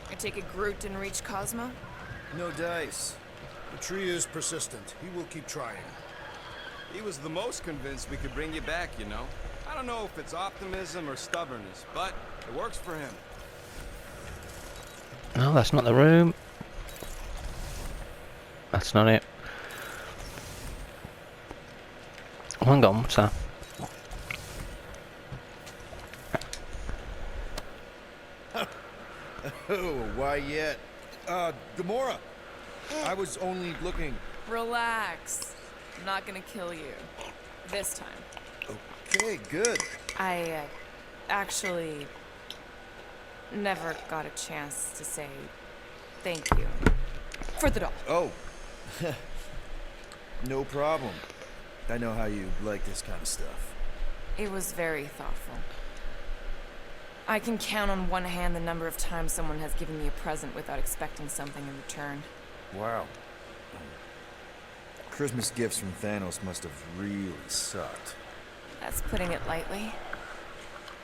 I take it Groot didn't reach Cosmo? No dice. The tree is persistent. He will keep trying. He was the most convinced we could bring you back, you know. I don't know if it's optimism or stubbornness, but it works for him. No, that's not the room. That's not it. Oh, hang on, what's that? Oh, why yet? Gamora! I was only looking... Relax. I'm not gonna kill you. This time. Okay, good. I, actually never got a chance to say thank you for the doll. Oh. No problem. I know how you like this kind of stuff. It was very thoughtful. I can count on one hand the number of times someone has given me a present without expecting something in return. Wow. Christmas gifts from Thanos must have really sucked. That's putting it lightly.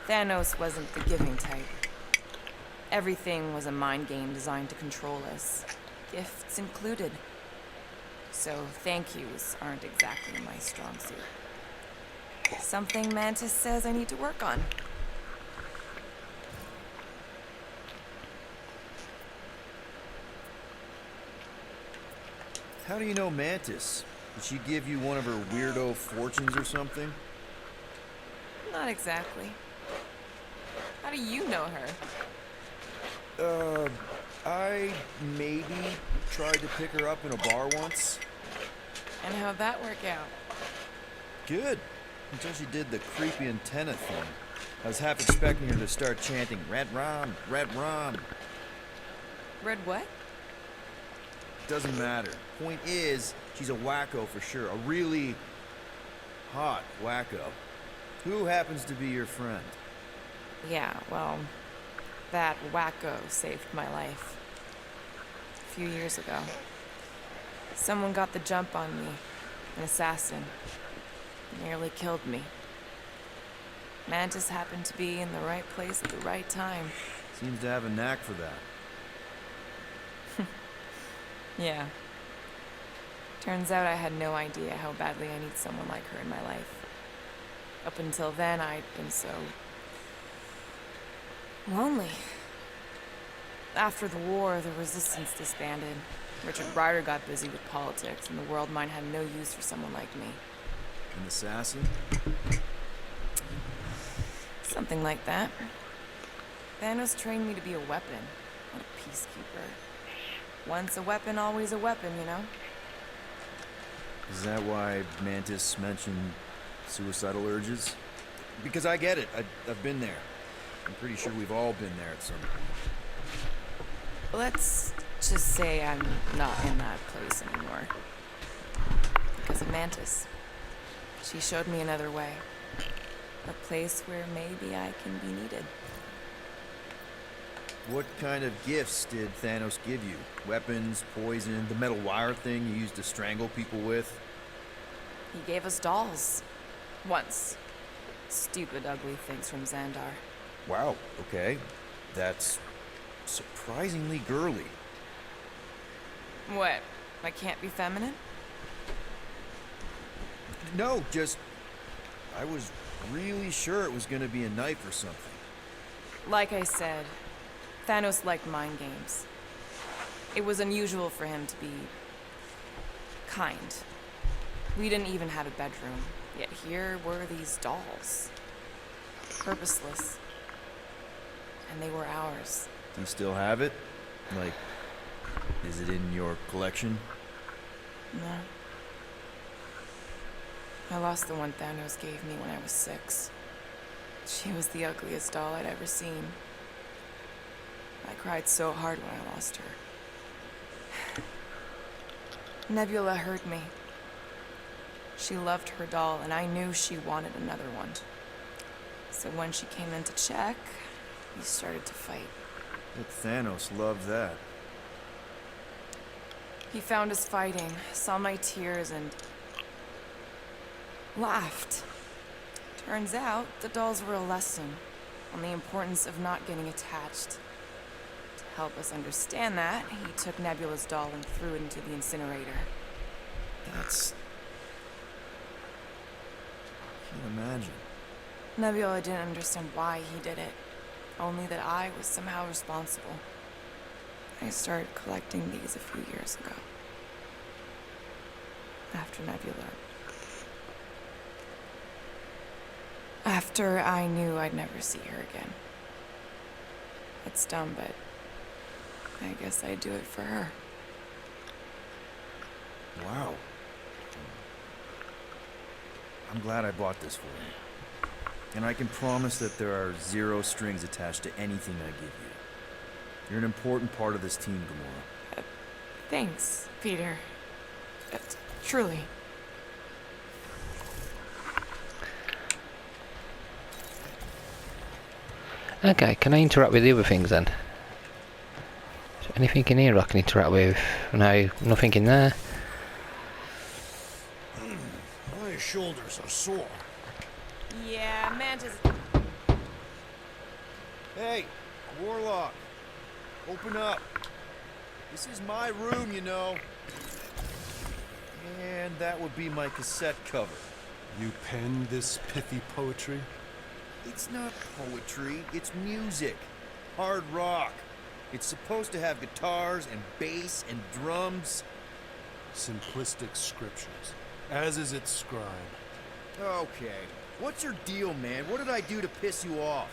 Thanos wasn't the giving type. Everything was a mind game designed to control us, gifts included. So thank yous aren't exactly my strong suit. Something Mantis says I need to work on. How do you know Mantis? Did she give you one of her weirdo fortunes or something? Not exactly. How do you know her? I maybe tried to pick her up in a bar once. And how'd that work out? Good. Until she did the creepy antenna thing. I was half expecting her to start chanting, Red Rom, Red Rom. Red what? Doesn't matter. Point is, she's a wacko for sure. A really hot wacko. Who happens to be your friend? Yeah, well, that wacko saved my life. A few years ago. Someone got the jump on me. An assassin. Nearly killed me. Mantis happened to be in the right place at the right time. Seems to have a knack for that. Yeah. Turns out I had no idea how badly I need someone like her in my life. Up until then, I'd been so... lonely. After the war, the resistance disbanded. Richard Rider got busy with politics, and the world mine had no use for someone like me. An assassin? Something like that. Thanos trained me to be a weapon, not a peacekeeper. Once a weapon, always a weapon, you know? Is that why Mantis mentioned suicidal urges? Because I get it. I've been there. I'm pretty sure we've all been there at some point. Let's just say I'm not in that place anymore. Because of Mantis. She showed me another way. A place where maybe I can be needed. What kind of gifts did Thanos give you? Weapons, poison, the metal wire thing you used to strangle people with? He gave us dolls. Once. Stupid, ugly things from Xandar. Wow, okay. That's surprisingly girly. What? I can't be feminine? No, just... I was really sure it was gonna be a knife or something. Like I said, Thanos liked mind games. It was unusual for him to be kind. We didn't even have a bedroom, yet here were these dolls. Purposeless. And they were ours. Do you still have it? Like, is it in your collection? No. I lost the one Thanos gave me when I was 6. She was the ugliest doll I'd ever seen. I cried so hard when I lost her. Nebula hurt me. She loved her doll, and I knew she wanted another one. So when she came in to check, we started to fight. But Thanos loved that. He found us fighting, saw my tears, and laughed. Turns out, the dolls were a lesson on the importance of not getting attached. help us understand that, he took Nebula's doll and threw it into the incinerator. That's... Can't imagine. Nebula didn't understand why he did it, only that I was somehow responsible. I started collecting these a few years ago. After Nebula. After I knew I'd never see her again. It's dumb, but I guess I'd do it for her. Wow. I'm glad I bought this for you. And I can promise that there are zero strings attached to anything I give you. You're an important part of this team, Gamora. Thanks, Peter. Truly. Okay, can I interact with the other things then? Is there anything in here I can interact with? No, nothing in there. My shoulders are sore. Yeah, Mantis. Hey, Warlock. Open up. This is my room, you know. And that would be my cassette cover. You penned this pithy poetry? It's not poetry, it's music. Hard rock. It's supposed to have guitars and bass and drums. Simplistic scriptures, as is its scribe. Okay. What's your deal, man? What did I do to piss you off?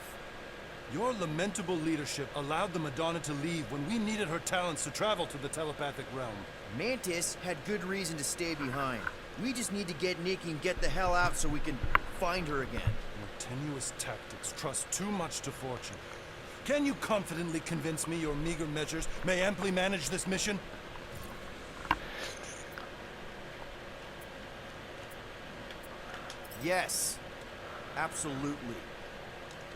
Your lamentable leadership allowed the Madonna to leave when we needed her talents to travel to the telepathic realm. Mantis had good reason to stay behind. We just need to get Nikki and get the hell out so we can find her again. Your tenuous tactics trust too much to fortune. Can you confidently convince me your meager measures may amply manage this mission? Yes. Absolutely.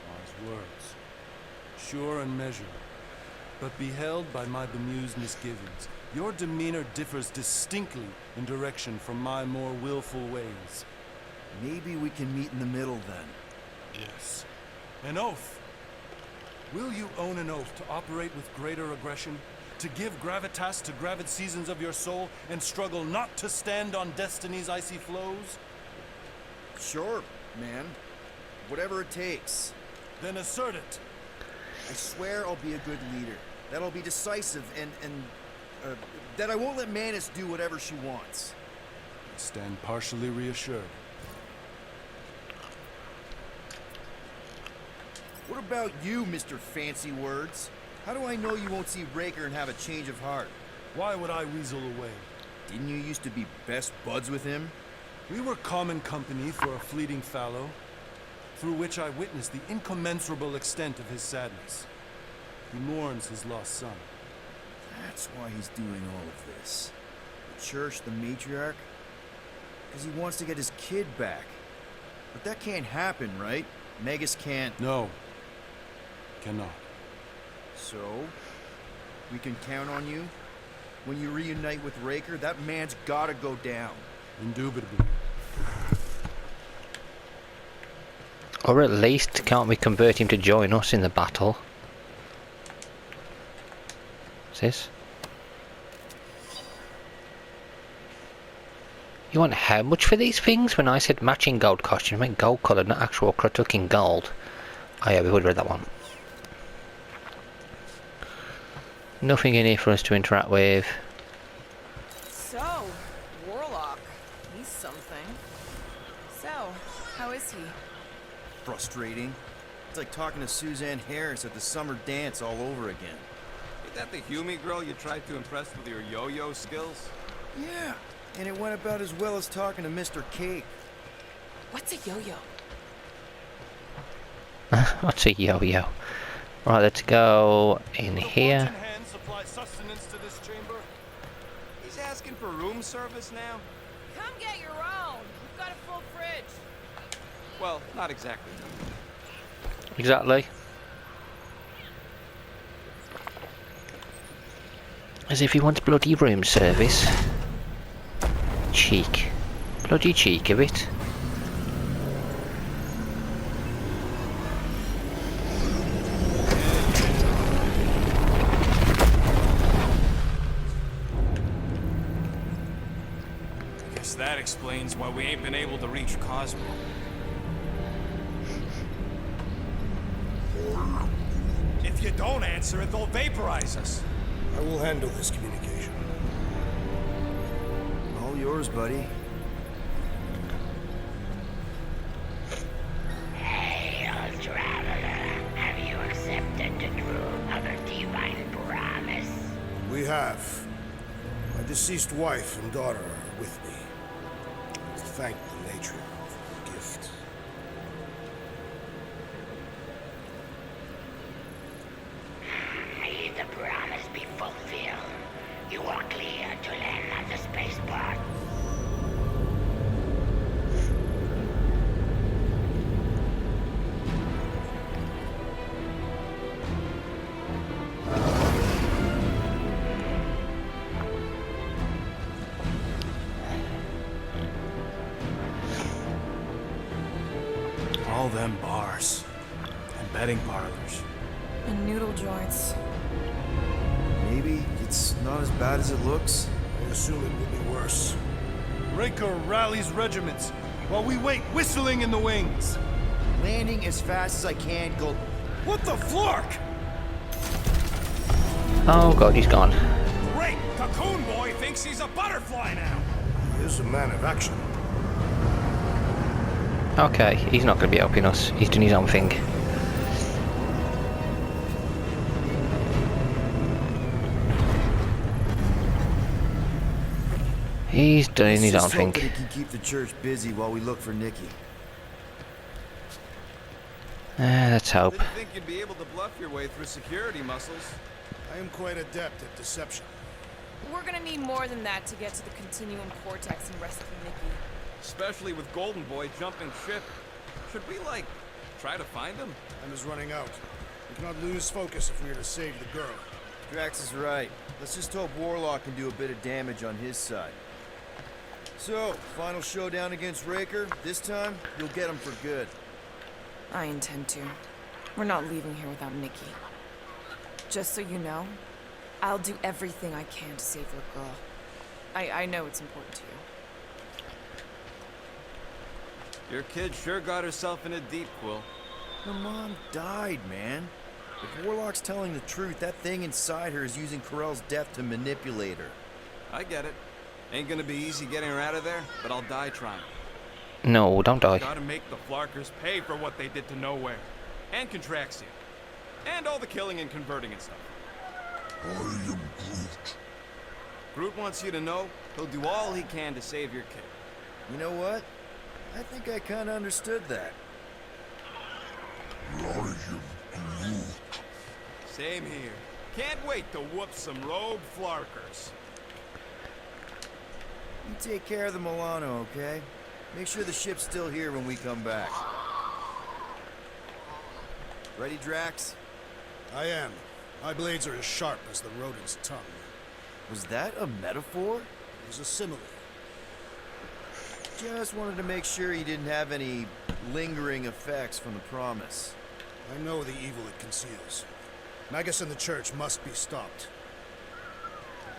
Wise words. Sure and measured, but beheld by my bemused misgivings. Your demeanor differs distinctly in direction from my more willful ways. Maybe we can meet in the middle then. Yes. An oath. Will you own an oath to operate with greater aggression? To give gravitas to gravid seasons of your soul and struggle not to stand on destiny's icy flows? Sure, man. Whatever it takes. Then assert it. I swear I'll be a good leader. That I'll be decisive and that I won't let Mantis do whatever she wants. I stand partially reassured. What about you, Mr. Fancy Words? How do I know you won't see Raker and have a change of heart? Why would I weasel away? Didn't you used to be best buds with him? We were common company for a fleeting fallow, through which I witnessed the incommensurable extent of his sadness. He mourns his lost son. That's why he's doing all of this. The church, the matriarch? Because he wants to get his kid back. But that can't happen, right? Megas can't. No. Cannot. So? We can count on you? When you reunite with Raker, that man's gotta go down. Indubitably. Or at least, can't we convert him to join us in the battle? What's this? You want how much for these things? When I said matching gold costume, I meant gold coloured, not actual Kratukin gold. Oh yeah, we would have read that one. Nothing in here for us to interact with. So, Warlock. He's something. So, how is he? Frustrating. It's like talking to Suzanne Harris at the summer dance all over again. Ain't that the Hume girl you tried to impress with your yo-yo skills? Yeah, and it went about as well as talking to Mr. Cake. What's a yo-yo? What's a yo-yo? Right, let's go in here. The fortune hand supply sustenance to this chamber? He's asking for room service now? Come get your own. We've got a full fridge. Well, not exactly. Exactly. As if he wants bloody room service. Cheek. Bloody cheek of it. explains why we ain't been able to reach Cosmo. If you don't answer it, they'll vaporize us. I will handle this communication. All yours, buddy. Hail, traveler. Have you accepted the truth of a divine promise? We have. My deceased wife and daughter are with me. To thank the matriarch for the gift. May the promise be fulfilled. You are clear to land at the spaceport. All them bars and betting parlors. And noodle joints. Maybe it's not as bad as it looks. I assume it will be worse. Raker rallies regiments while we wait whistling in the wings. Landing as fast as I can, go. What the flark? Oh god, he's gone. Great! Cocoon Boy thinks he's a butterfly now! He is a man of action. Okay, he's not going to be helping us. He's doing his own thing. He's doing his own thing. He can keep the church busy while we look for Nikki. Let's hope. Didn't think you'd be able to bluff your way through security muscles. I am quite adept at deception. We're gonna need more than that to get to the Continuum Cortex and rescue Nikki. Especially with Golden Boy jumping ship. Should we, like, try to find him? Time is running out. We cannot lose focus if we are to save the girl. Drax is right. Let's just hope Warlock can do a bit of damage on his side. So, final showdown against Raker. This time, you'll get him for good. I intend to. We're not leaving here without Nikki. Just so you know, I'll do everything I can to save your girl. I know it's important to you. Your kid sure got herself in a deep, Quill. Her mom died, man. If Warlock's telling the truth, that thing inside her is using Corell's death to manipulate her. I get it. Ain't gonna be easy getting her out of there, but I'll die trying. No, don't die. Gotta make the Flarkers pay for what they did to Nowhere. And Contraxia. And all the killing and converting and stuff. I am Groot. Groot wants you to know he'll do all he can to save your kid. You know what? I think I kinda understood that. I am Groot. Same here. Can't wait to whoop some rogue Flarkers. You take care of the Milano, okay? Make sure the ship's still here when we come back. Ready, Drax? I am. My blades are as sharp as the rodent's tongue. Was that a metaphor? It was a simile. Just wanted to make sure you didn't have any lingering effects from the promise. I know the evil it conceals. Magus and the church must be stopped.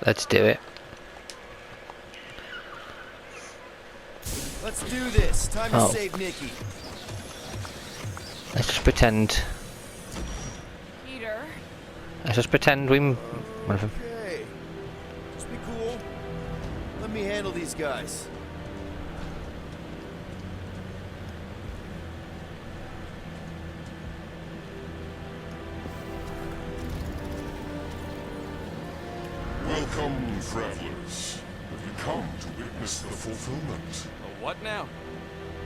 Let's do it. Let's do this. Time to save Nikki. Let's just pretend. Peter? Let's just pretend we. One of them. Okay. Just be cool. Let me handle these guys. Welcome, travelers. Have you come to witness the fulfillment? A what now?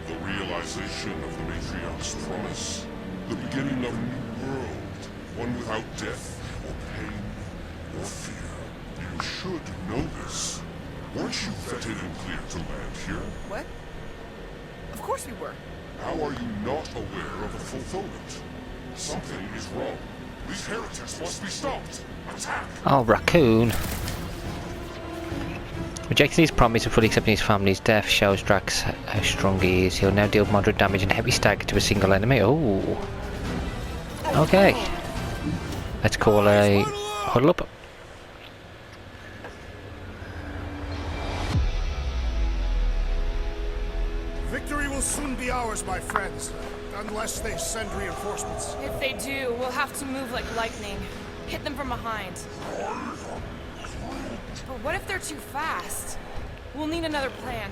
The realization of the Matriarch's promise. The beginning of a new world. One without death, or pain, or fear. You should know this. Weren't you vetted and cleared to land here? What? Of course we were. How are you not aware of the fulfillment? Something is wrong. These heretics must be stopped. Attack! Oh, Raccoon. Rejecting his promise of fully accepting his family's death shows Drax how strong he is. He'll now deal moderate damage and heavy stagger to a single enemy. Oh. Okay. Let's call a huddle up. towers, my friends. Unless they send reinforcements. If they do, we'll have to move like lightning. Hit them from behind. But what if they're too fast? We'll need another plan.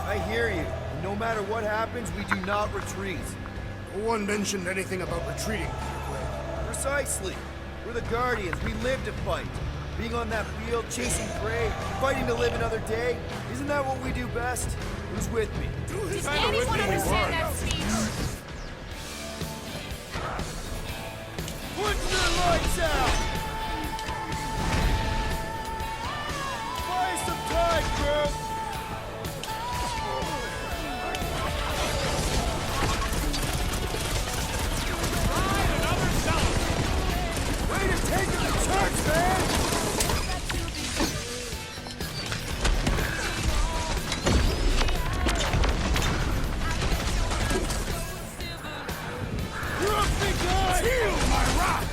I hear you. No matter what happens, we do not retreat. No one mentioned anything about retreating. Precisely. We're the Guardians. We live to fight. Being on that field, chasing prey, fighting to live another day. Isn't that what we do best? Who's with me? Does anyone understand that speech? Put your lights out! Buy some time, crew! Way to take him to church, man! You're a big guy! Heal my rock!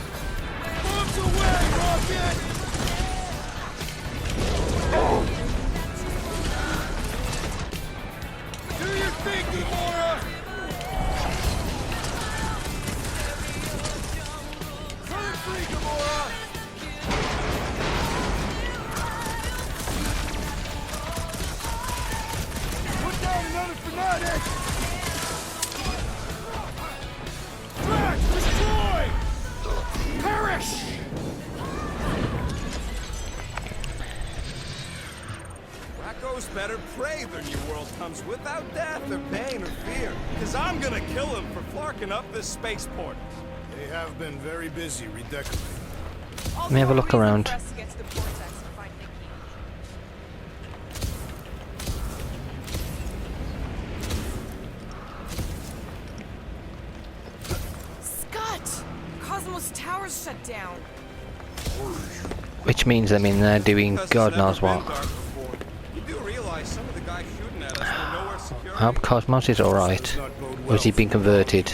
Bombs away, Rocket! Do your thing, Gamora! Run free, Gamora! Put down another fanatic! Drax, destroy! Perish! Racco's better pray their new world comes without death or pain or fear. Cause I'm gonna kill him for flarking up this spaceport. They have been very busy redecorating. Let me have a look around. Scott! Cosmos Tower's shut down. Which means, I mean, they're doing Because it's God never knows been what. dark before. You do realize some of the guys shooting at us were nowhere secure. I hope Cosmos is alright. Or has he been converted?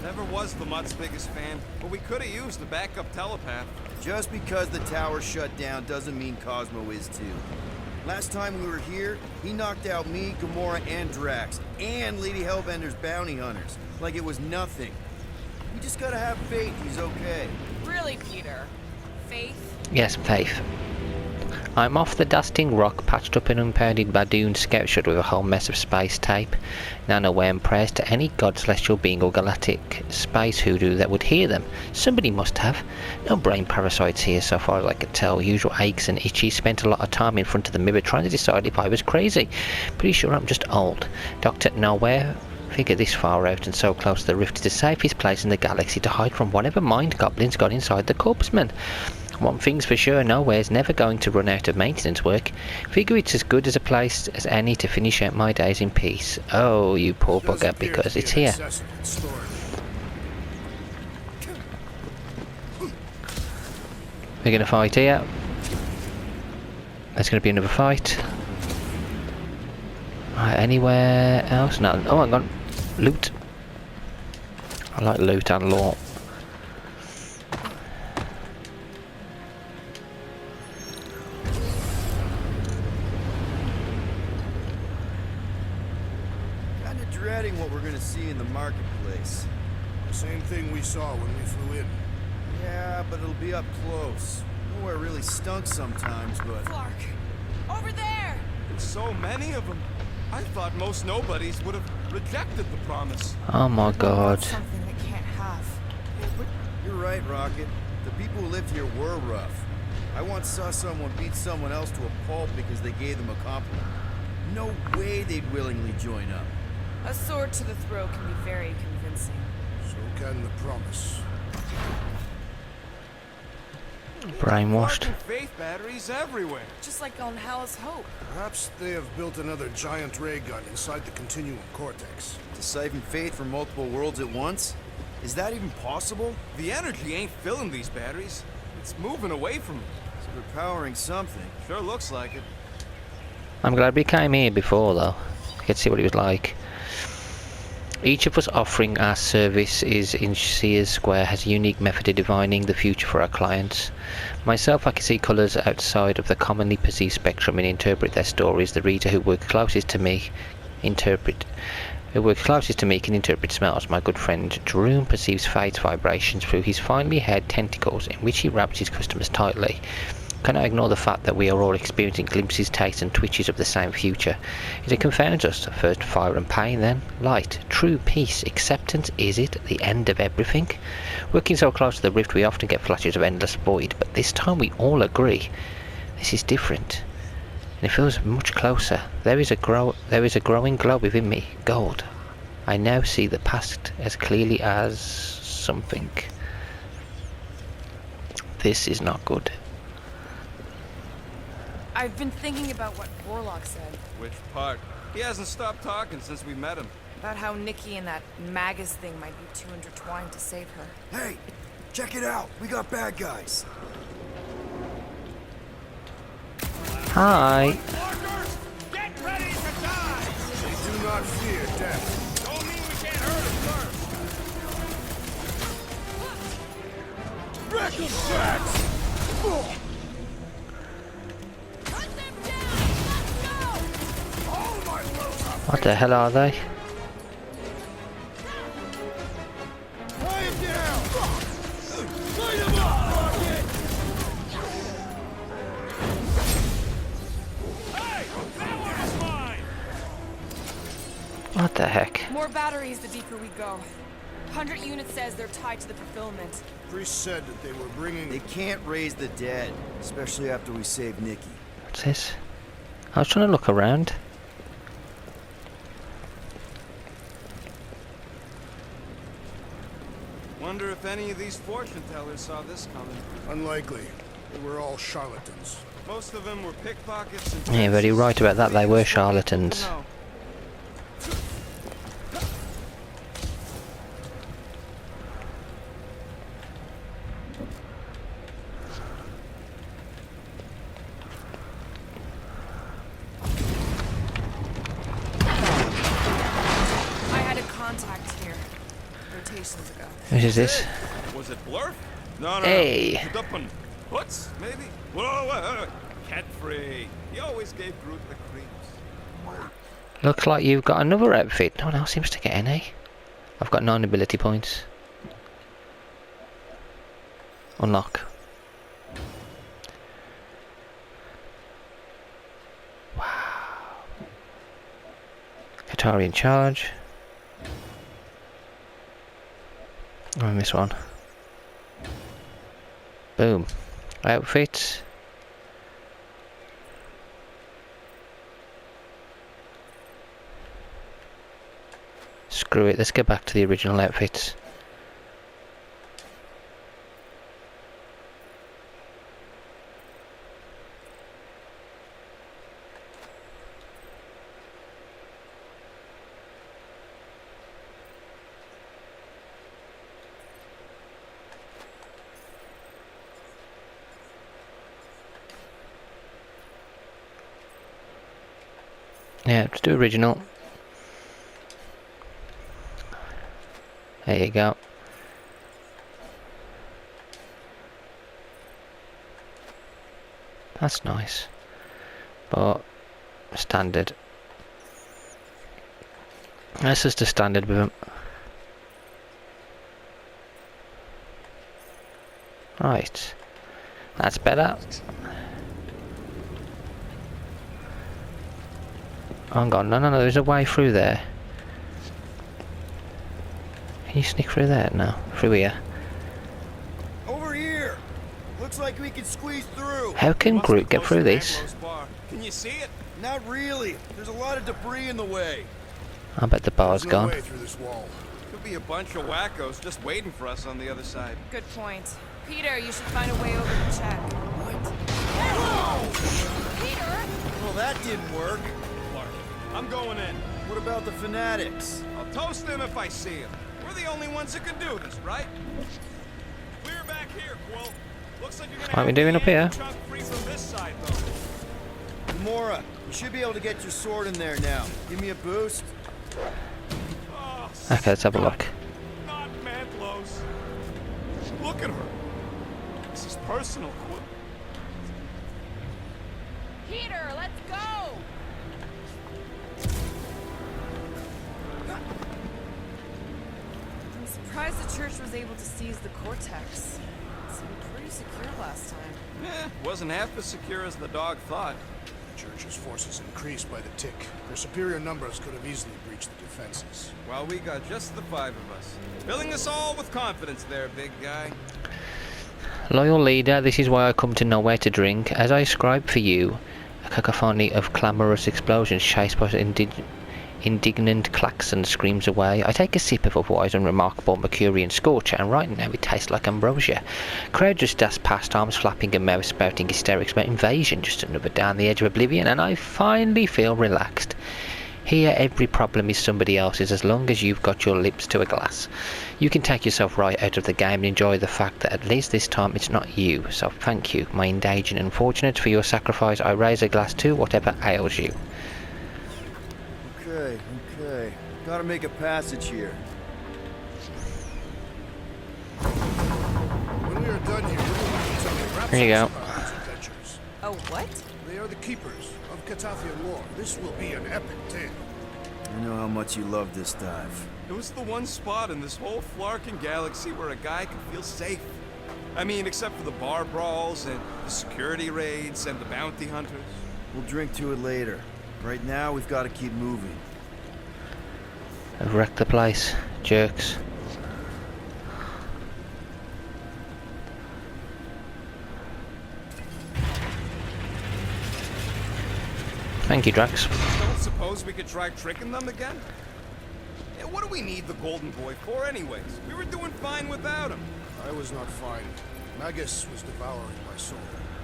Never was Lamott's biggest fan, but we could have used a backup telepath. Just because the tower shut down doesn't mean Cosmo is too. Last time we were here, he knocked out me, Gamora, and Drax, and Lady Hellbender's bounty hunters, like it was nothing. We just gotta have faith he's okay. Really, Peter? Faith? Yes, Faith. I'm off the dusting rock, patched up an impounded Badoon scout shuttle with a whole mess of space tape. None aware and prayers to any god, celestial being or galactic space hoodoo that would hear them. Somebody must have. No brain parasites here so far as I could tell. Usual aches and itchy. Spent a lot of time in front of the mirror trying to decide if I was crazy. Pretty sure I'm just old. Doctor Nowhere. Figure this far out and so close to the rift is the safest place in the galaxy to hide from whatever mind goblins got inside the corpseman. One thing's for sure, Nowhere's never going to run out of maintenance work. Figure it's as good as a place as any to finish out my days in peace. Oh, you poor bugger, because it's here. We're gonna fight here. There's gonna be another fight. Right, anywhere else? No. Oh, hang on. Loot. I like loot and lore. Kinda dreading what we're gonna see in the marketplace. The same thing we saw when we flew in. Yeah, but it'll be up close. Nowhere really stunk sometimes, but... Clark! Over there! There's so many of them. I thought most nobodies would have rejected the promise. Oh my god. Something they can't have. But you're right, Rocket. The people who lived here were rough. I once saw someone beat someone else to a pulp because they gave them a compliment. No way they'd willingly join up. A sword to the throat can be very convincing. So can the promise. Brainwashed. Fucking faith batteries everywhere. Just like on Hal's Hope. Perhaps they have built another giant ray gun inside the Continuum Cortex. To siphon faith from multiple worlds at once? Is that even possible? The energy ain't filling these batteries. It's moving away from them. So they're powering something. Sure looks like it. I'm glad we came here before though. I could see what it was like. Each of us offering our services in Sears Square has a unique method of divining the future for our clients. Myself, I can see colours outside of the commonly perceived spectrum and interpret their stories. The reader who works closest to me can interpret smells. My good friend Jerome perceives fate's vibrations through his finely haired tentacles, in which he wraps his customers tightly. Cannot ignore the fact that we are all experiencing glimpses, tastes and twitches of the same future. It confounds us. First fire and pain, then light, true peace, acceptance. Is it the end of everything? Working so close to the rift, we often get flashes of endless void, but this time we all agree this is different. And it feels much closer. There is a growing glow within me, gold. I now see the past as clearly as something. This is not good. I've been thinking about what Warlock said. Which part? He hasn't stopped talking since we met him. About how Nikki and that Magus thing might be too intertwined to save her. Hey, check it out. We got bad guys. Hi. Walkers, get ready to die! They do not fear death. Don't mean we can't hurt him first. Wreck 'em, Jax! What the hell are they? Lay him down! Light him up, Rocket! Hey! That one is mine! What the heck? More batteries the deeper we go. 100 units says they're tied to the fulfillment. Priest said that they were bringing... They can't raise the dead, especially after we saved Nikki. What's this? I was trying to look around. Wonder if any of these fortune tellers saw this coming. Unlikely. They were all charlatans. Most of them were pickpockets and... Yeah, very right about that. They were charlatans. No. I had a contact here. Rotations ago. What is this? Was it Blurf? No. Hey. Duppin. Hoots, maybe? Whoa, wait. Cat free. He always gave Groot the creeps. Looks like you've got another outfit. No one else seems to get any. I've got 9 ability points. Unlock. Wow. Katari charge. Oh, I missed one. Boom. Outfit. Screw it, let's get back to the original outfits. Yeah, let's do original. There you go. That's nice. But standard. That's just a standard with them. Right. That's better. Hang on, no, there's a way through there. Can you sneak through there? No, through here. Over here! Looks like we can squeeze through. How can Must be Groot get close through to this? Anglo's bar. Can you see it? Not really. There's a lot of debris in the way. I bet the bar's There's no gone. way through this wall. Could be a bunch of wackos just waiting for us on the other side. Good point. Peter, you should find a way over to check. Peter! Well, that didn't work. Clark, I'm going in. What about the fanatics? I'll toast them if I see them. We're the only ones that can do this, right? Clear back here, Quill. Looks like you're gonna What are we have doing the up here? ammo chunk free from this side, though. Gamora, you should be able to get your sword in there now. Give me a boost. Oh, Okay, let's have a look. Not Mantlos. Look at her. This is personal, Quill. Peter, let's go! I'm surprised the church was able to seize the Cortex. It seemed pretty secure last time. Wasn't half as secure as the dog thought. The Church's forces increased by the tick. Their superior numbers could have easily breached the defenses. Well, we got just the 5 of us. Filling us all with confidence there, big guy. Loyal leader, this is why I come to nowhere to drink. As I scribe for you, a cacophony of clamorous explosions chased by indignant klaxon screams away. I take a sip of otherwise unremarkable Mercurian scorcher, and right now it tastes like ambrosia. Crowd just dash past, arms flapping and mouths spouting hysterics about invasion, just another down the edge of oblivion, and I finally feel relaxed. Here every problem is somebody else's as long as you've got your lips to a glass. You can take yourself right out of the game and enjoy the fact that at least this time it's not you. So thank you, my indigent unfortunate, for your sacrifice. I raise a glass to whatever ails you. Okay. Gotta make a passage here. When we are done here, we'll tell me Here you go. about these adventures. Oh, what? They are the keepers of Catathian lore. This will be an epic tale. I know how much you love this dive. It was the one spot in this whole Flarkin galaxy where a guy could feel safe. I mean, except for the bar brawls and the security raids and the bounty hunters. We'll drink to it later. Right now, we've got to keep moving. I've wrecked the place, jerks. Thank you, Drax. Don't suppose we could try tricking them again? Yeah, what do we need the Golden Boy for anyways? We were doing fine without him. I was not fine. Magus was devouring my soul.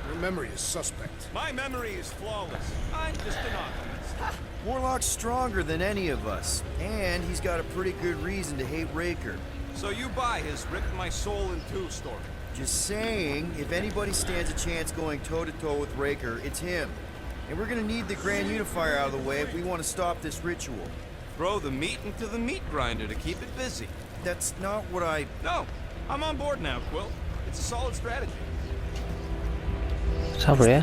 Your memory is suspect. My memory is flawless. I'm just an optimist. Warlock's stronger than any of us, and he's got a pretty good reason to hate Raker. So you buy his ripped my soul in two story. Just saying, if anybody stands a chance going toe-to-toe with Raker, it's him. And we're gonna need the Grand Unifier out of the way if we want to stop this ritual. Throw the meat into the meat grinder to keep it busy. That's not what I... No, I'm on board now, Quill. It's a solid strategy. It's over here.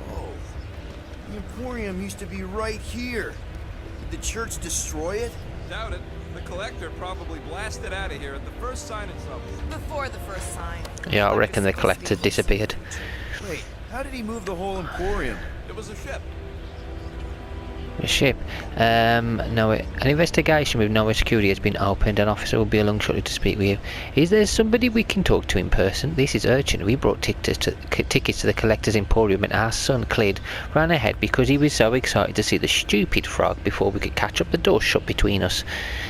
Whoa. The Emporium used to be right here. Did the church destroy it? Doubt it. The Collector probably blasted out of here at the first sign of trouble. Before the first sign. Yeah, I reckon the collector disappeared. Wait, how did he move the whole Emporium? It was a ship. A ship. No, an investigation with no security has been opened. An officer will be along shortly to speak with you. Is there somebody we can talk to in person? This is urgent. We brought tickets to the Collector's Emporium and our son, Clid, ran ahead because he was so excited to see the stupid frog before we could catch up. The door shut between us.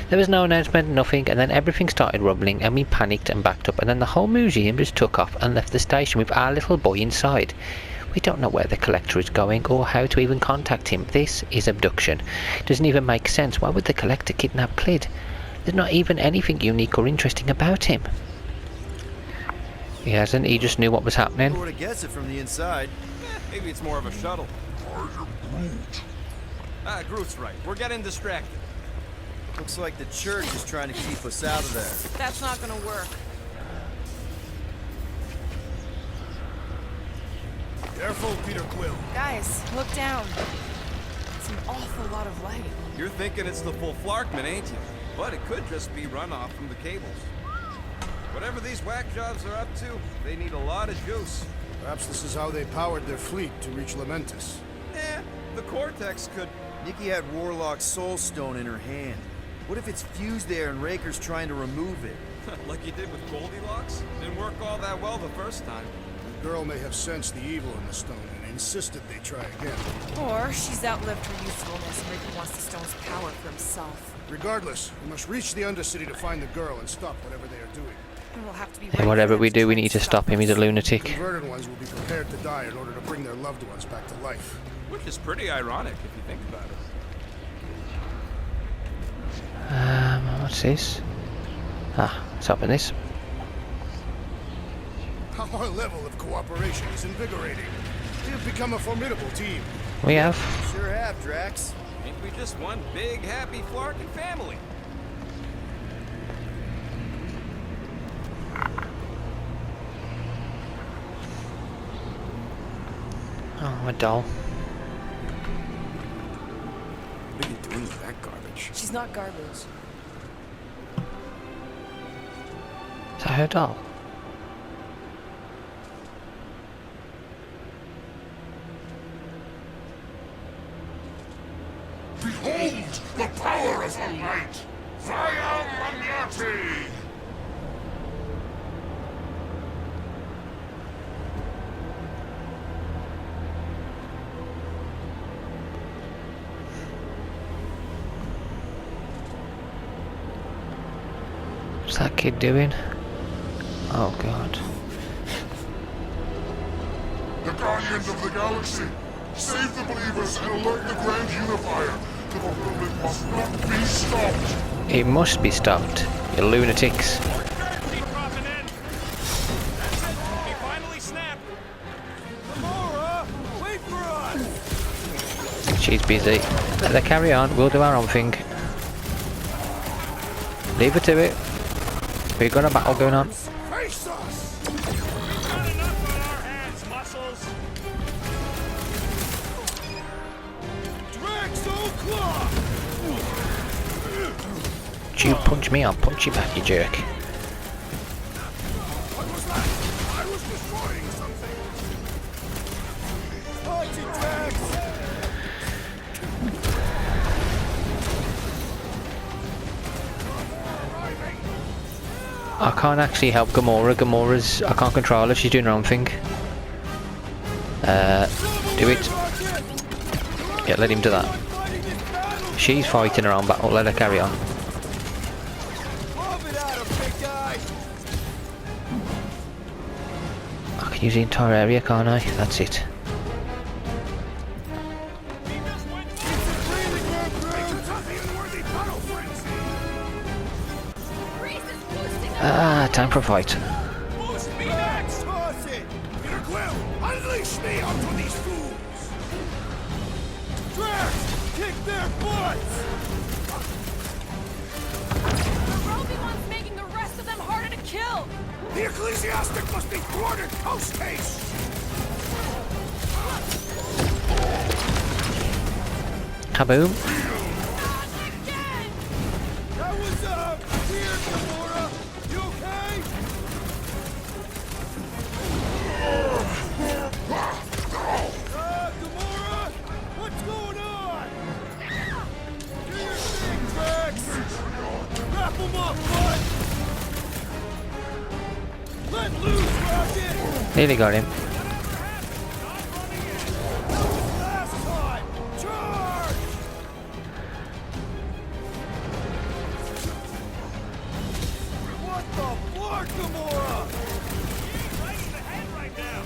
There was no announcement, nothing, and then everything started rumbling and we panicked and backed up, and then the whole museum just took off and left the station with our little boy inside. We don't know where the Collector is going or how to even contact him. This is abduction. It doesn't even make sense. Why would the Collector kidnap Clid? There's not even anything unique or interesting about him. He hasn't. He just knew what was happening. I would have guessed it from the inside. Maybe it's more of a shuttle. Groot's right. We're getting distracted. Looks like the church is trying to keep us out of there. That's not gonna work. Careful, Peter Quill. Guys, look down. It's an awful lot of light. You're thinking it's the full Flarkman, ain't you? But it could just be runoff from the cables. Whatever these whack jobs are up to, they need a lot of juice. Perhaps this is how they powered their fleet to reach Lamentus. The Cortex could... Nikki had Warlock's soul stone in her hand. What if it's fused there and Raker's trying to remove it? like you did with Goldilocks? Didn't work all that well the first time. The girl may have sensed the evil in the stone and insisted they try again. Or she's outlived her usefulness and Raker wants the stone's power for himself. Regardless, we must reach the Undercity to find the girl and stop whatever they are doing. And we'll have to be And whatever we do, we need to stop him. He's a lunatic. Converted ones will be prepared to die in order to bring their loved ones back to life. Which is pretty ironic if you think about it. What's this? Let's open this. Our level of cooperation is invigorating. We have become a formidable team. We have. Sure have, Drax. Ain't we just one big, happy Flarkin family? Oh, a doll. What are you doing with that garbage? She's not garbage. Is that her doll? Behold the power of the light! Vaya Magnati! What's that kid doing? Oh god. The Guardians of the Galaxy! Save the believers and alert the Grand Unifier! The Republic must not be stopped! It must be stopped, you lunatics. Keep dropping in. That's it. He finally snapped. Gamora, wait for us! She's busy. Let her carry on, we'll do our own thing. Leave her to it. We've got a battle going on. Face us! We've got enough on our hands, muscles. Drax O'Clock! You punch me, I'll punch you back, you jerk. What was that? I was destroying something! Fight it, Drax! I can't actually help Gamora. Gamora's... I can't control her, she's doing her own thing. Do it. Yeah, let him do that. She's fighting her own battle, let her carry on. I can use the entire area, can't I? That's it. Ah, time for a fight. Boost me next! Toss it! Peter Quill, unleash me onto these fools! Drax, kick their butts! The Roby one's making the rest of them harder to kill! The Ecclesiastic must be thwarted post-haste! Kaboom. Again! That was, weird, Gamora! You okay? Gamora? What's going on? Do your thing, Drax! Wrap him up, bud! Let loose, Rocket! Nearly got him. Last time! Charge! What the fuck, Gamora? Right in the head right now.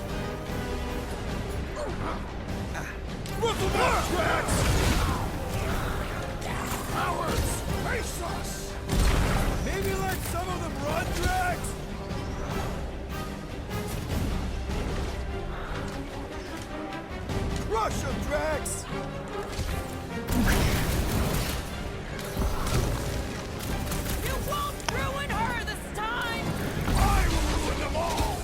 Rip him up, Drax! Cowards! Face us! Maybe let some of them run, Drax? Crush him, Drax! You won't ruin her this time! I will ruin them all!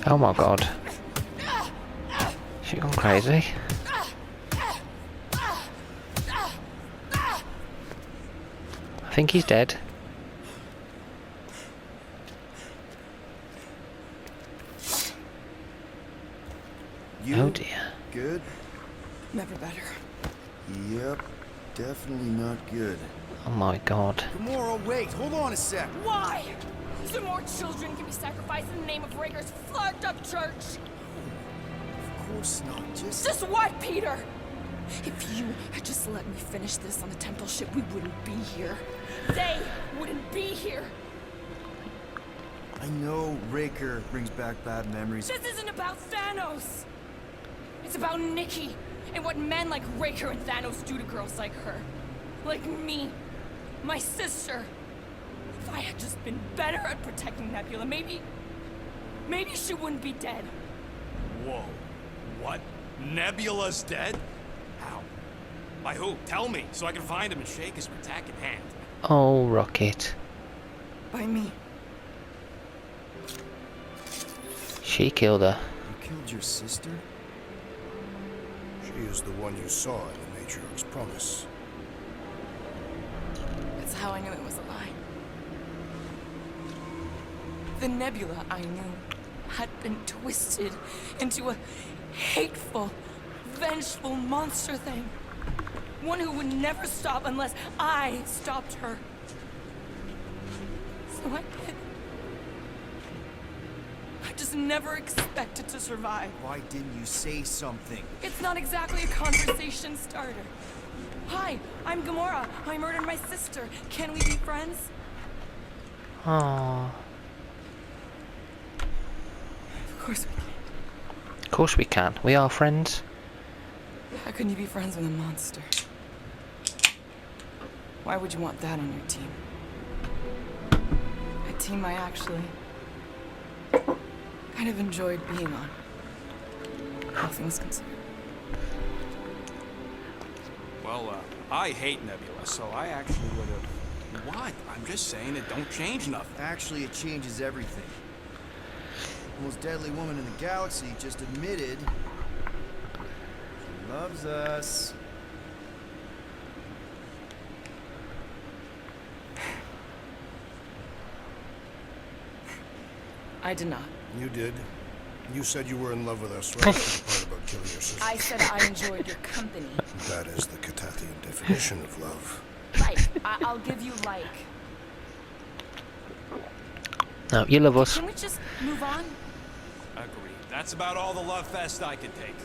Oh my god. She gone crazy. I think he's dead. You Oh dear. good? Never better. Yep, definitely not good. Oh my god. Gamora, wait, hold on a sec. Why? So more children can be sacrificed in the name of Raker's flagged up church? Of course not, Just what, Peter? If you had just let me finish this on the temple ship, we wouldn't be here. They wouldn't be here. I know Raker brings back bad memories. This isn't about Thanos. It's about Nikki and what men like Raker and Thanos do to girls like her. Like me. My sister. If I had just been better at protecting Nebula, maybe she wouldn't be dead. Whoa. What? Nebula's dead? How? By who? Tell me, so I can find him and shake his Ratak in hand. Oh, Rocket. By me. She killed her. You killed your sister? She is the one you saw in the Matriarch's promise. That's how I knew it was a lie. The Nebula I knew had been twisted into a hateful, vengeful monster thing. One who would never stop unless I stopped her. So I did. I just never expected to survive. Why didn't you say something? It's not exactly a conversation starter. Hi, I'm Gamora. I murdered my sister. Can we be friends? Oh. Of course we can. Of course we can. We are friends. How can you be friends with a monster? Why would you want that on your team? A team I actually kind of enjoyed being on. All things considered. Well, I hate Nebula, so I actually would have... What? I'm just saying it don't change nothing. Actually, it changes everything. The most deadly woman in the galaxy just admitted she loves us. I did not. You did. You said you were in love with us, right? The part about killing your sister. I said I enjoyed your company. That is the Catathian definition of love. Like, I'll give you like. No, you love us. Can we just move on? Agreed. That's about all the love fest I could take.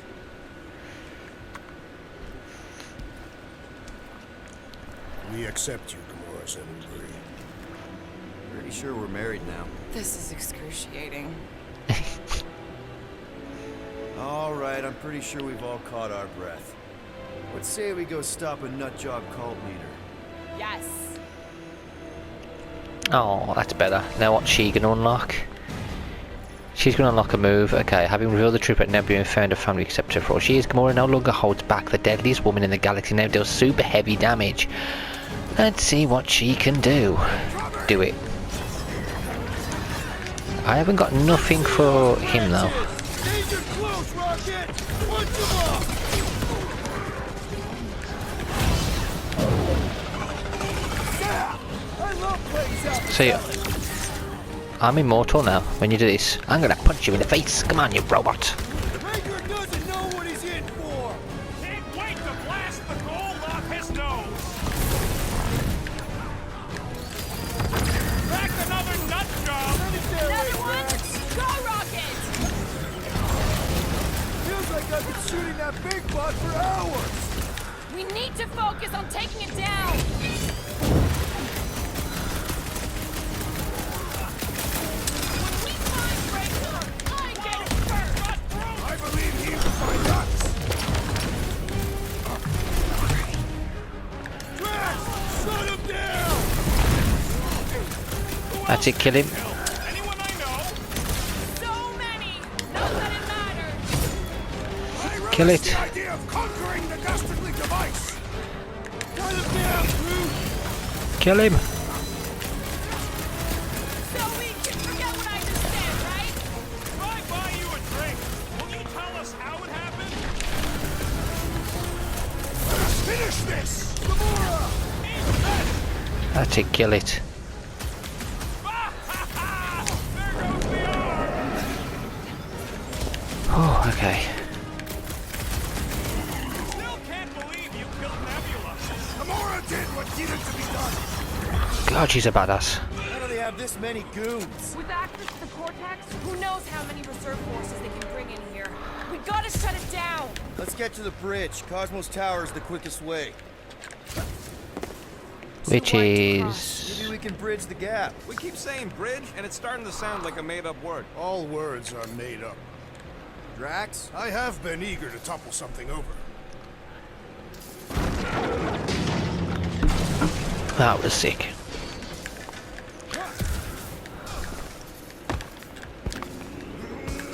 We accept you, Gamora Zenubri. Pretty sure we're married now. This is excruciating. All right, I'm pretty sure we've all caught our breath. Let's say we go stop a nutjob cult leader. Yes. Oh, that's better. Now what's she gonna unlock? She's gonna unlock a move. Okay, having revealed the truth at Nebula and found her family accept her for all she is, Gamora no longer holds back. The deadliest woman in the galaxy now deals super heavy damage. Let's see what she can do. Do it. I haven't got nothing for him though. Danger close, Rocket! Punch him off! So yeah, I'm immortal now. When you do this, I'm gonna punch you in the face. Come on, you robot. Rager doesn't know what he's in for! Can't wait to blast the gold off his nose! Crack another nut job! Another one? Go, Rocket! Feels like I've been shooting that big butt for hours! We need to focus on taking it down. When we find Ranger, I get it first. I believe he will find us! Drax! Shut him down! That's it, kill him. Anyone I know? So many. Not that it matters. Kill it. The idea of conquering the dastardly device! Cut him down, Groot! Kill him. So we can forget what I just said, right? If I buy you a drink, will you tell us how it happened? Let us finish this! Gamora! That's it, kill it. There goes the arm! Oh, okay. Still can't believe you killed Nebula. Gamora did what needed to be done! God, she's a badass. How do they have this many goons? With access to the Cortex, who knows how many reserve forces they can bring in here. We gotta shut it down. Let's get to the bridge. Cosmos Tower is the quickest way. Which Maybe is... we can bridge the gap. We keep saying bridge, and it's starting to sound like a made-up word. All words are made up. Drax? I have been eager to topple something over. That was sick.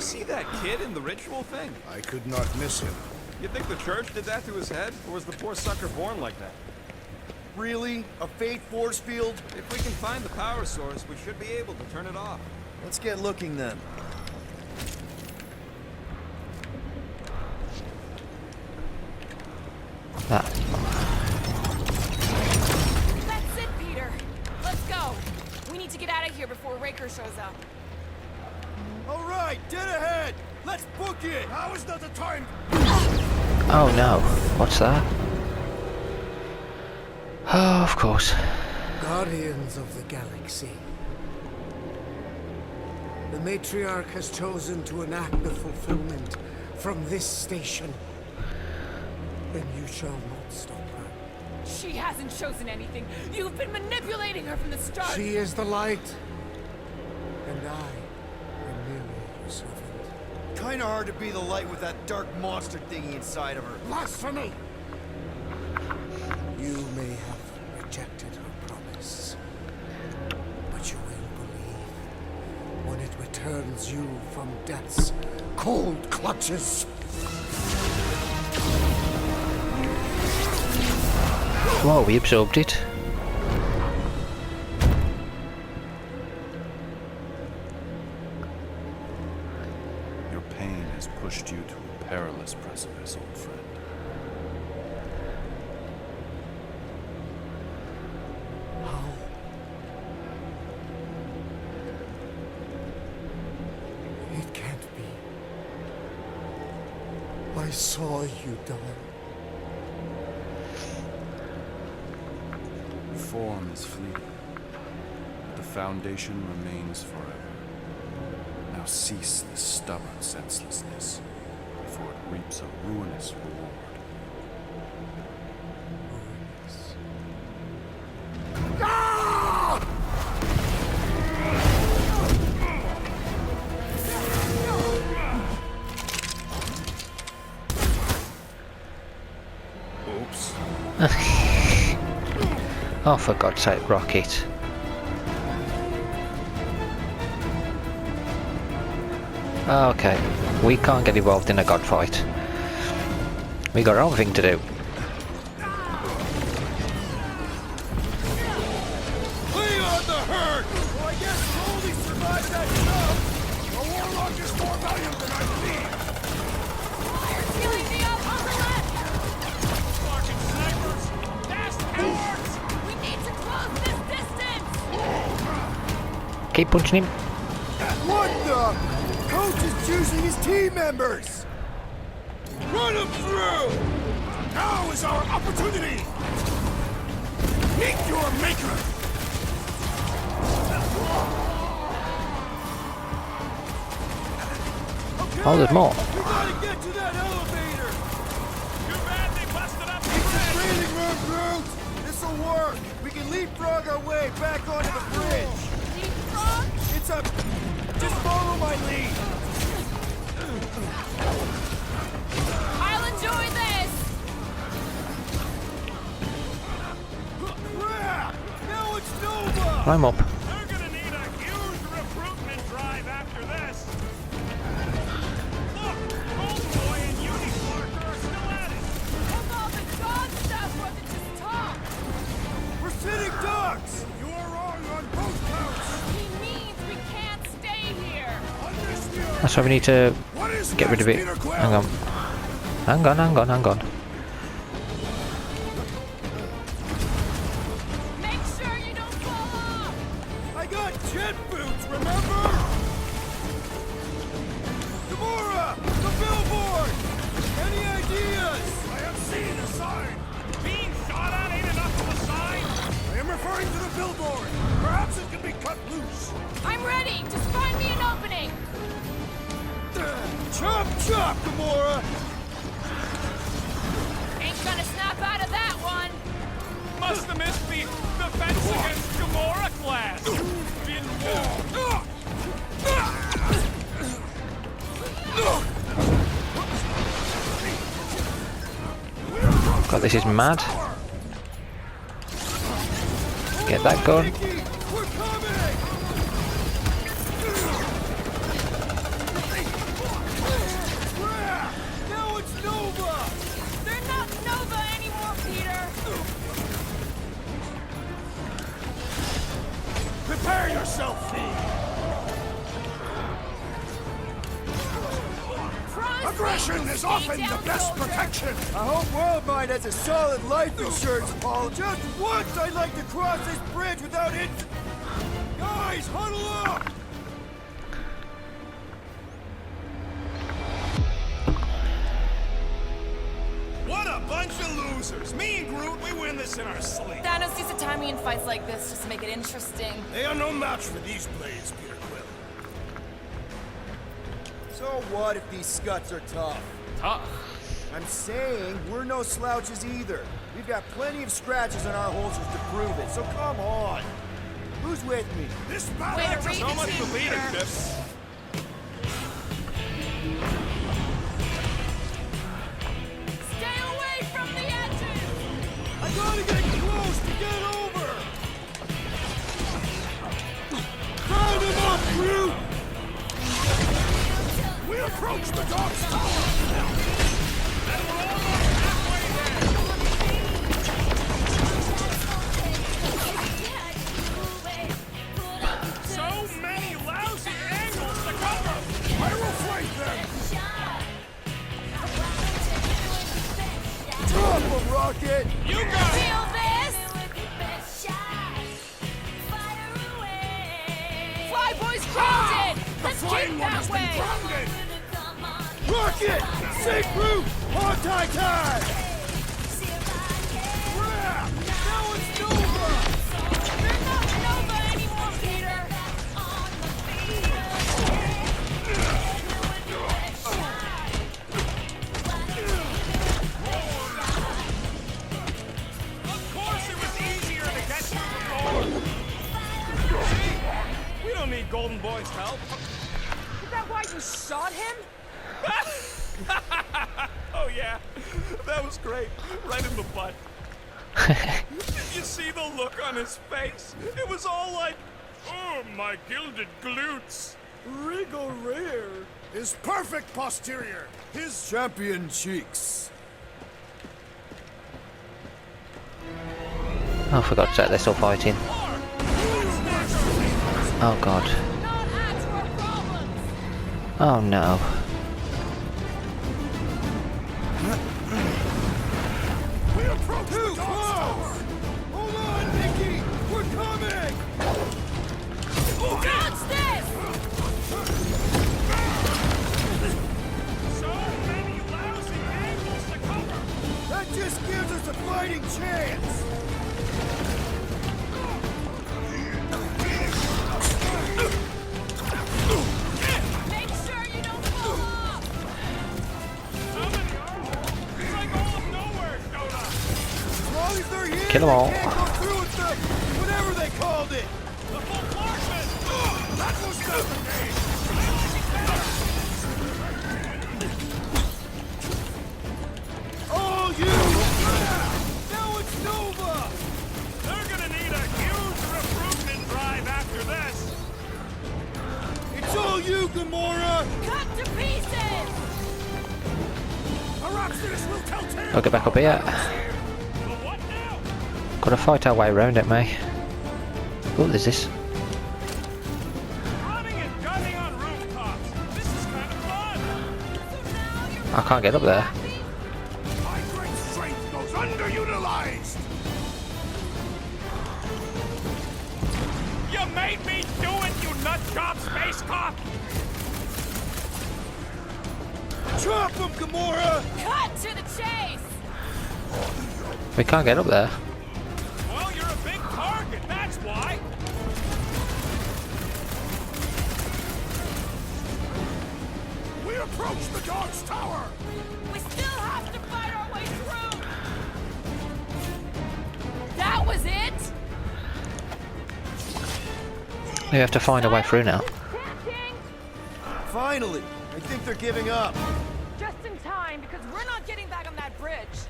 see that kid in the ritual thing? I could not miss him. You think the church did that to his head? Or was the poor sucker born like that? Really? A fate force field? If we can find the power source, we should be able to turn it off. Let's get looking then. That. That's it, Peter. Let's go. We need to get out of here before Raker shows up. All right, dead ahead. Let's book it. Now is not the time. Oh no. What's that? Oh, of course. Guardians of the Galaxy. The Matriarch has chosen to enact the fulfillment from this station. And you shall not stop her. She hasn't chosen anything. You've been manipulating her from the start. She is the light. And I am merely your servant. Kinda hard to be the light with that dark monster thingy inside of her. Blasphemy! You may have rejected her promise, but you will believe when it returns you from death's cold clutches. Whoa, we absorbed it. Your pain has pushed you to a perilous precipice, old friend. How? It can't be. I saw you die. Form is fleeting, but the foundation remains forever. Now cease this stubborn senselessness, before it reaps a ruinous reward. Oops. Oh, for God's sake, Rocket. Okay, we can't get involved in a god fight. We got our own thing to do. Leon the Herd! Well, I guess Goldie survived that shove. A warlock is more valuable than I believe. Fire's healing me up on the left. Fucking snipers! Fast cowards! We need to close this distance. Keep punching him. What the? Coach is choosing his team members! Run him through! Now is our opportunity. Meet your maker. Oh, there's more. We gotta get to that elevator! Too bad they busted up the It's a bridge! training room, Groot! This'll work! We can leapfrog our way back onto the bridge! Leapfrog? It's a... Just follow my lead! I'll enjoy this. Crap! Now it's Nova! Climb up. They're gonna need a huge recruitment drive after this! Look! Goldboy and Unicorn are still at it! Look, all the god stuff wasn't just talk. We're sitting ducks! You are wrong on both counts. He means we can't stay here. That's why we need to What is get rid of next, it. Peter Quill? Hang on. Hang on, hang on, hang on. Make sure you don't fall off. I got jet boots, remember? Gamora! The billboard! Any ideas? I have seen a sign. Being shot at ain't enough of a sign! I am referring to the billboard. Perhaps it can be cut loose. I'm ready. Just find me an opening. Chop chop, Gamora! Ain't gonna snap out of that one. Must have missed the Defense Against Gamora class! Been God, this is mad. Get that gun. Nikki, we're coming! Discretion is often the best protection! I hope Worldmind has a solid life insurance, Paul. Just once I'd like to cross this bridge without incident. Guys, huddle up! What a bunch of losers! Me and Groot, we win this in our sleep. Thanos used to tie me in fights like this just to make it interesting. They are no match for these blades, Peter Quill. So what if these scuts are tough? Tough. I'm saying we're no slouches either. We've got plenty of scratches on our holsters to prove it, so come on. Who's with me? This battle Way to is read So the much team for here. leadership. Stay away from the edges! I gotta get close to get over! Round him up, Groot! We approach the dog's tower! So many lousy angles to cover! I will flank them! Drop him, Rocket! You got it! Feel this? Flyboy's grounded! Let's Flying keep one has that been way! grounded! Rocket! Sink Groot! On time! Crap! Now it's Nova! You're not Nova anymore, Peter! Of course it was easier to get through before! See? We don't need Golden Boy's help. Is that why you shot him? Oh yeah, that was great. Right in the butt. Did you see the look on his face? It was all like, oh, my gilded glutes. Regal rear! His perfect posterior! His Champion cheeks. Oh, for God's sake, they're still fighting. Oh God. Not add to our problems! Oh no. We approach the dog's tower! Hold on, Mickey! We're coming! Dodge this! So many lousy angles to cover. That just gives us a fighting chance! Make sure you don't fall off! How many are there? It's like all of nowhere, Dota. As long as they're here, Kill 'em all. they can't go through with the whatever they called it! The full Clarkman. That was nothing! All you! Now it's Nova! They're gonna need a huge recruitment drive after this. It's all you, Gamora! Cut to pieces! Perhaps this will tell tales! I'll get back up here. But what now? Gotta fight our way around it, mate. Oh, there's this. Running and gunning on rooftops. This is kind of fun. I can't get up there. My great strength goes underutilized! You made me do it, you nutjob space cop. Drop him, Gamora! Cut to the chase! We can't get up there. Well, you're a big target, that's why. We approach the dog's tower! We still have to fight our way through! That was it? We have to find a way through now. Attacking! Finally! I think they're giving up. Just in time, because we're not getting back on that bridge.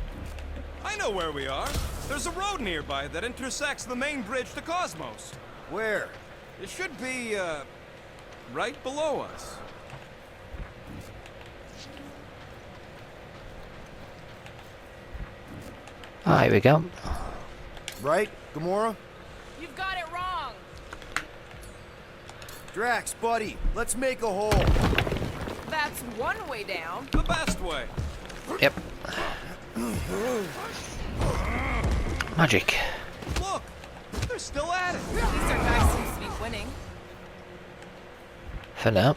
I know where we are. There's a road nearby that intersects the main bridge to Cosmos. Where? It should be, right below us. Ah, here we go. Right, Gamora? You've got it wrong. Drax, buddy, let's make a hole. that's one way down. The best way. Yep. Magic. Look, they're still at it. At least our guy seems to be winning. For now.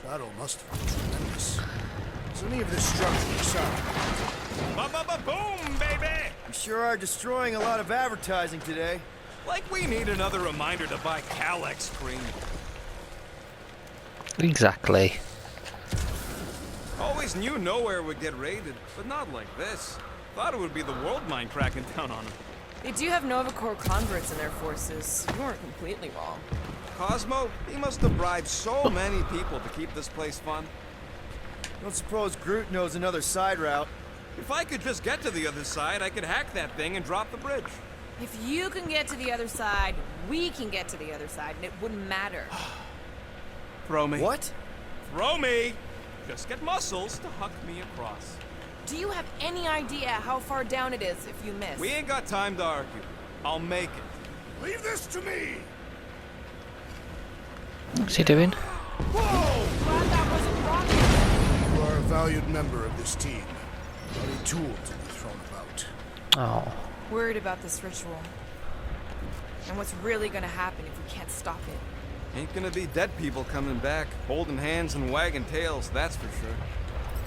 Battle must have been tremendous. Is any of this structure sound? Ba-ba-ba-boom, baby! We sure are destroying a lot of advertising today. Like we need another reminder to buy Calex cream. Exactly. Always knew nowhere would get raided, but not like this. Thought it would be the world mind cracking down on them. They do have Nova Corps converts in their forces. You weren't completely wrong. Cosmo, he must have bribed so many people to keep this place fun. Don't suppose Groot knows another side route. If I could just get to the other side, I could hack that thing and drop the bridge. If you can get to the other side, we can get to the other side, and it wouldn't matter. Throw me. What? Throw me! Just get muscles to huck me across. Do you have any idea how far down it is if you miss? We ain't got time to argue. I'll make it. Leave this to me! What's he doing? Glad that wasn't rocket. You are a valued member of this team. Not a tool to be thrown about. Oh. Worried about this ritual. And what's really gonna happen if we can't stop it. Ain't gonna be dead people coming back, holding hands and wagging tails, that's for sure.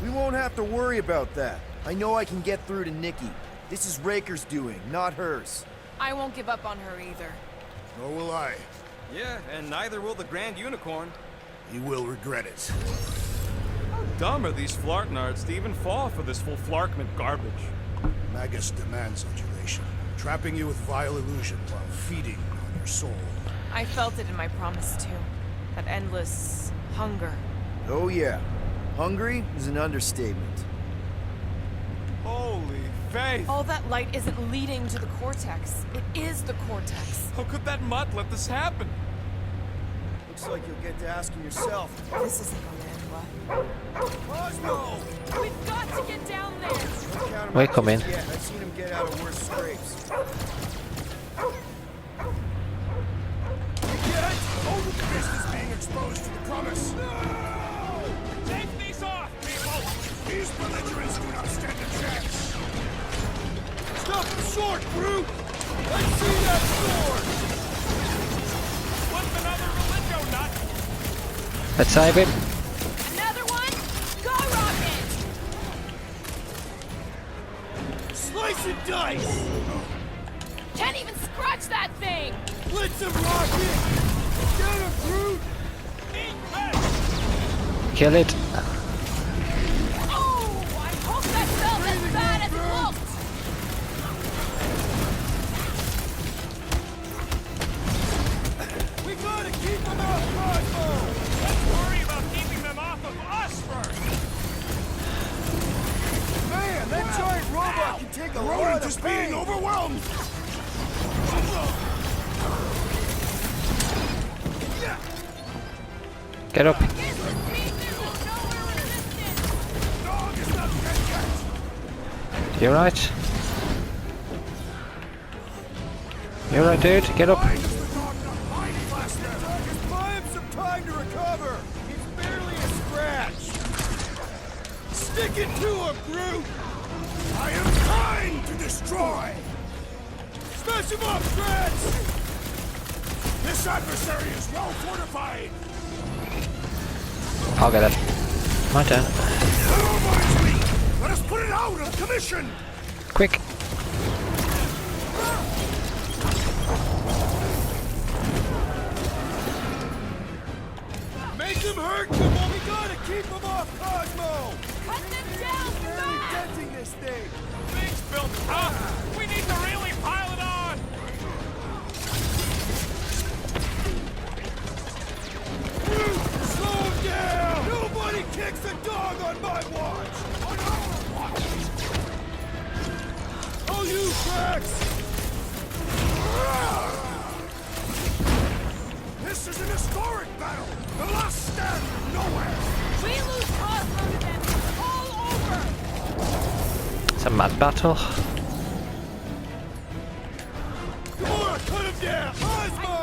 We won't have to worry about that. I know I can get through to Nikki. This is Raker's doing, not hers. I won't give up on her either. Nor will I. Yeah, and neither will the Grand Unicorn. He will regret it. How dumb are these Flarknards to even fall for this full Flarkment garbage? Magus demands adulation, trapping you with vile illusion while feeding on your soul. I felt it in my promise too. That endless hunger. Oh yeah. Hungry is an understatement. Holy faith! All that light isn't leading to the cortex. It is the cortex. How could that mutt let this happen? Looks like you'll get to asking yourself. This isn't gonna end well. Cosmo! We've got to get down there! Count 'em Wait, out come in. just yet. I've seen him get out of worse scrapes. Get it? All the business being exposed to the promise. Take these off, people! These belligerents do not stand a chance. Stop them short, Groot! Let's see that sword! What's another relicto nut? Let's save him. Another one? Go, Rocket! Slice and dice! Can't even scratch that thing! Blitz him, Rocket! Get him, Groot! Kill it. Oh! I hope that felt as bad as it looked! We gotta keep him off Cosmo! Let's worry about keeping them off of us first! Man, that giant robot can take a lot Rodent of is pain. being overwhelmed! Get up. Dog is not dead yet! You alright? You alright, dude? Get up. Why does the dog not mind faster? Just buy him some time to recover. He's barely a scratch. Stick it to him, Groot! I am trying to destroy! Smash him up, Scratch! This adversary is well fortified! I'll get it. My turn. That reminds me! Let us put it out of commission! Quick. Make him hurt, come on. We gotta keep him off Cosmo. Cut them down Barely fast! denting this thing. Things built up! We need to really pile it on! Slow down. Nobody kicks a dog on my watch. On our watch! Oh, you cracks. This is an historic battle! The last stand from nowhere! We lose Cosmo to them. It's all over! It's a mad battle. Come on, cut him down. Cosmo.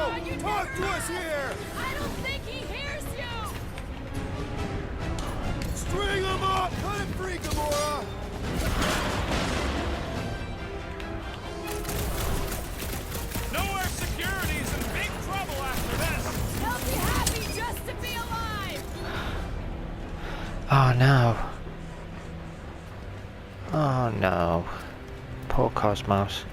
Oh no. Oh no. Poor Cosmos.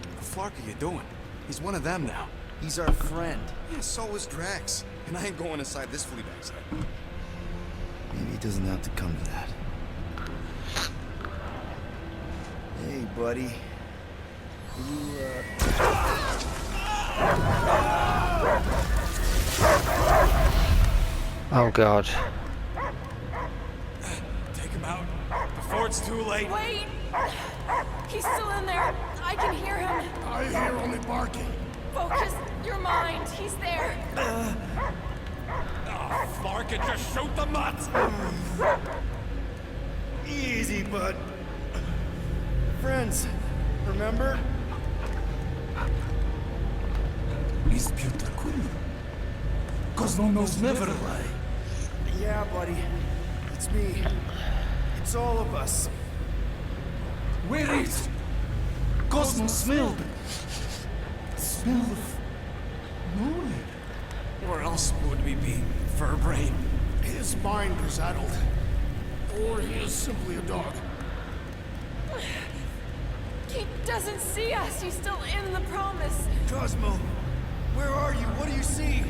What the fuck are you doing? He's one of them now. He's our friend. Yeah, so was Drax. And I ain't going inside this flea bag's head. Maybe it doesn't have to come to that. Hey, buddy. Oh god. Take him out before it's too late. Wait! He's still in there. I can hear him. I hear only barking. Focus your mind. He's there. Oh, fuck it, just shoot the nuts! Easy, bud. Friends, remember? He's Peter Quill. Cosmo knows never lie. Yeah, buddy. It's me. It's all of us. Where is Cosmo smelled? Smell of nowhere. Where else would we be, Furbrain? His mind is addled. Or he is simply a dog. He doesn't see us. He's still in the promise. Cosmo, where are you? What do you see?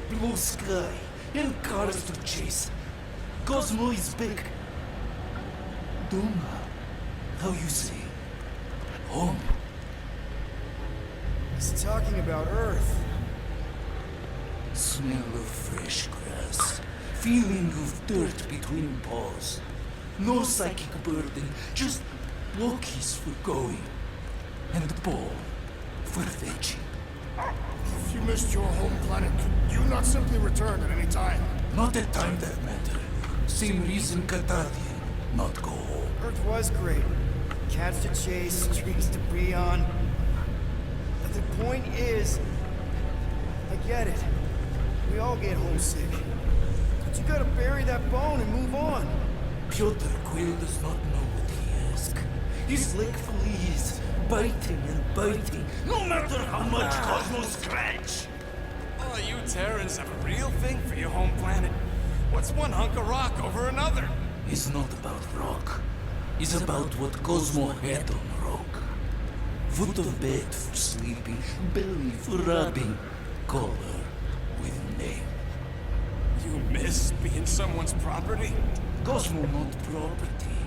Blue sky and cars to chase. Cosmo is back. Doma, how you say? Home. He's talking about Earth. Smell of fresh grass. Feeling of dirt between paws. No psychic burden, just walkies for going. And the ball for fetching. If you missed your home planet, could you not simply return at any time? Not at time that matter. Same reason Cathartian not go home. Earth was great. Cats to chase, trees to be on. But the point is, I get it. We all get homesick. But you gotta bury that bone and move on. Piotr Quill does not know what he asks. He's like fleas, biting and biting, no matter how much Cosmo scratch. Oh, you Terrans have a real thing for your home planet. What's one hunk of rock over another? It's not about rock. It's about what Cosmo had on rock. Foot of bed for sleeping, belly for rubbing, color with name. You miss being someone's property? Cosmo not property.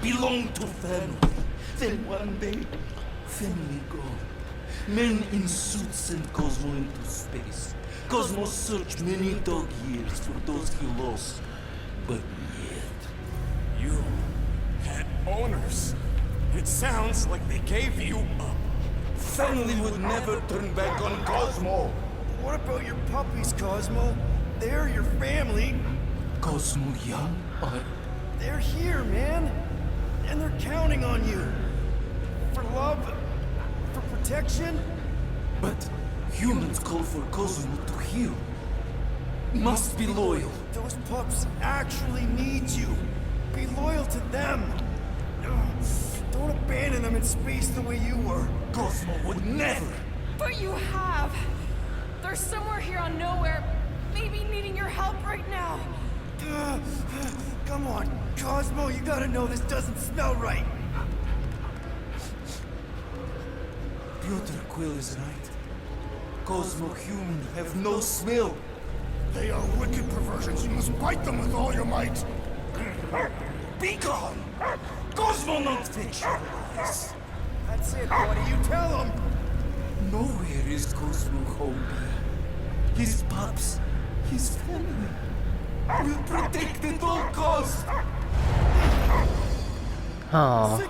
Belong to family. Then one day, family gone. Men in suits send Cosmo into space. Cosmo searched many dog years for those he lost. But yet, You had owners. It sounds like they gave you up. family would never turn back on Cosmo. What about your puppies, Cosmo? They're your family. Cosmo young? They're here, man. And they're counting on you. For love, for protection. But humans call for Cosmo to heal. Must be loyal. Those pups actually need you. Be loyal to them. Ugh. Don't abandon them in space the way you were. Cosmo would never. But you have. They're somewhere here on nowhere. Maybe needing your help right now. Ugh. Come on, Cosmo, you gotta know this doesn't smell right. Piotr Quill is right. Cosmo human have no smell. They are wicked perversions. You must bite them with all your might. Be gone! Cosmo not fetch your lies. That's it, buddy. You tell him. Nowhere is Cosmo home. His pups, his family, will protect at all costs. Oh.